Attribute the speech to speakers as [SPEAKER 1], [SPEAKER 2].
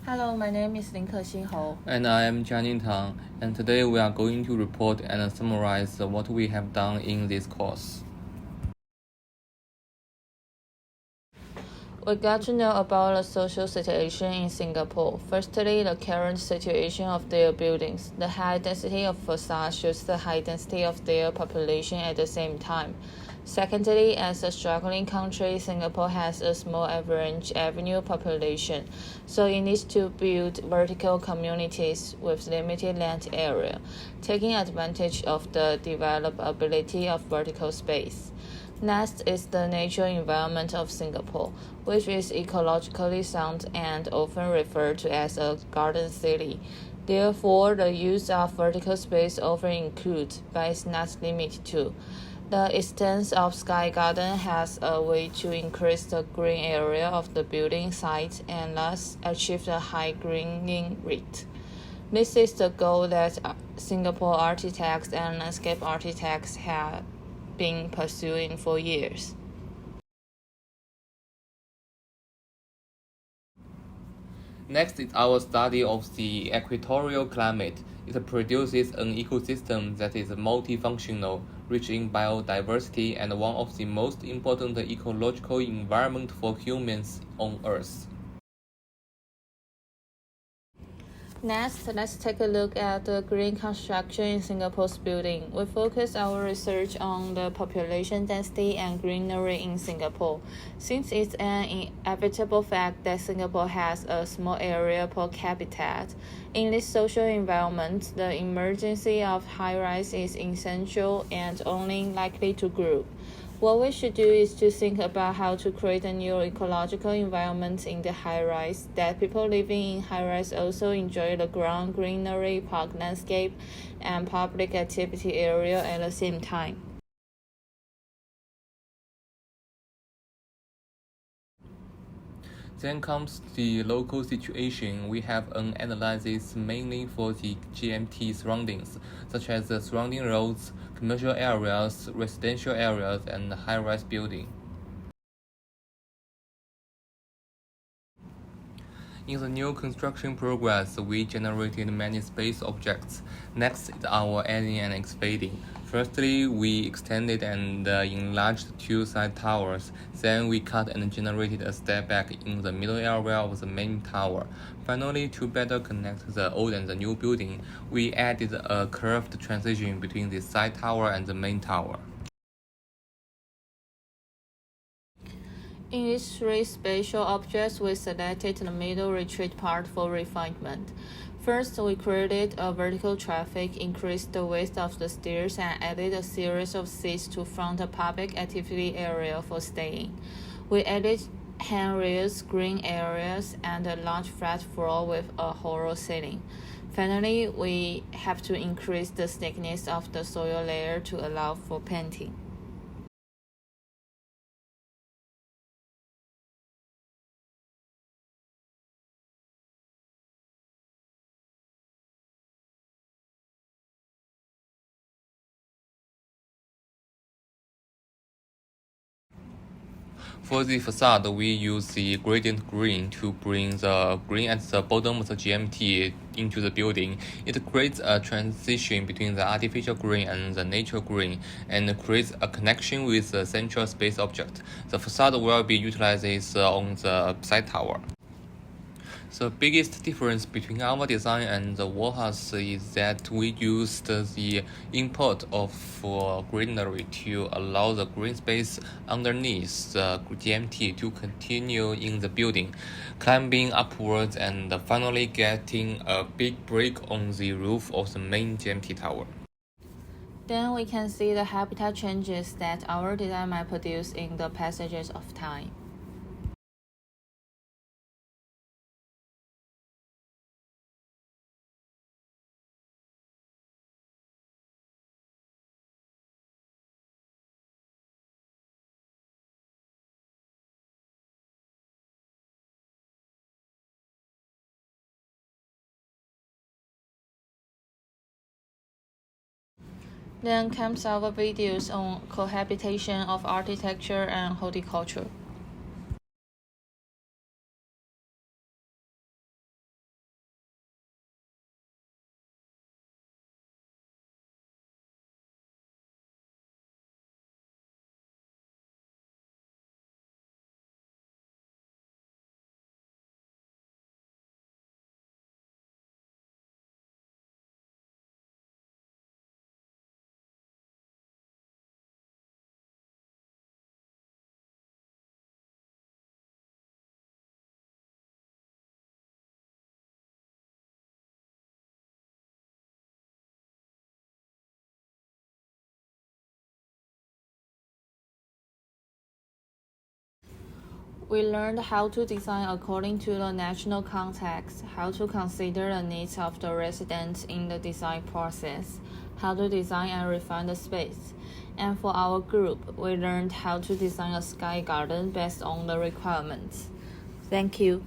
[SPEAKER 1] Hello, my name is Lin Kexin Hou.
[SPEAKER 2] And I am Jianing Tang, and today we are going to report and summarize what we have done in this course.
[SPEAKER 1] We got to know about the social situation in Singapore. Firstly, the current situation of their buildings. The high density of facades shows the high density of their population at the same time. Secondly, as a struggling country, Singapore has a small average avenue population, so it needs to build vertical communities with limited land area, taking advantage of the developability of vertical space. Next is the natural environment of Singapore, which is ecologically sound and often referred to as a garden city. Therefore, the use of vertical space often includes, but is not limited to, the extent of Sky Garden has a way to increase the green area of the building site and thus achieve a high greening rate. This is the goal that Singapore architects and landscape architects have been pursuing for years.
[SPEAKER 2] Next is our study of the equatorial climate. It produces an ecosystem that is multifunctional, rich in biodiversity, and one of the most important ecological environments for humans on Earth.
[SPEAKER 1] Next, let's take a look at the green construction in Singapore's building. We focus our research on the population density and greenery in Singapore, since it's an inevitable fact that Singapore has a small area per capita. In this social environment, the emergence of high-rise is essential and only likely to grow. What we should do is to think about how to create a new ecological environment in the high-rise, that people living in high-rise also enjoy the ground greenery, park landscape, and public activity area at the same time.
[SPEAKER 2] Then comes the local situation. We have an analysis mainly for the GMT surroundings, such as the surrounding roads, commercial areas, residential areas, and high-rise building. In the new construction progress, we generated many space objects. Next is our adding and expanding. Firstly, we extended and enlarged two side towers. Then we cut and generated a step back in the middle area of the main tower. Finally, to better connect the old and the new building, we added a curved transition between the side tower and the main tower.
[SPEAKER 1] In these three spatial objects, we selected the middle retreat part for refinement. First, we created a vertical traffic, increased the width of the stairs, and added a series of seats to front a public activity area for staying. We added handrails, green areas, and a large flat floor with a hollow ceiling. Finally, we have to increase the thickness of the soil layer to allow for painting.
[SPEAKER 2] For the facade, we use the gradient green to bring the green at the bottom of the GMT into the building. It creates a transition between the artificial green and the natural green and creates a connection with the central space object. The facade will be utilized on the side tower. The biggest difference between our design and the Warhouse is that we used the input of greenery to allow the green space underneath the GMT to continue in the building, climbing upwards and finally getting a big break on the roof of the main GMT tower.
[SPEAKER 1] Then we can see the habitat changes that our design might produce in the passages of time. Then comes our videos on cohabitation of architecture and horticulture. We learned how to design according to the national context, how to consider the needs of the residents in the design process, how to design and refine the space. And for our group, we learned how to design a sky garden based on the requirements. Thank you.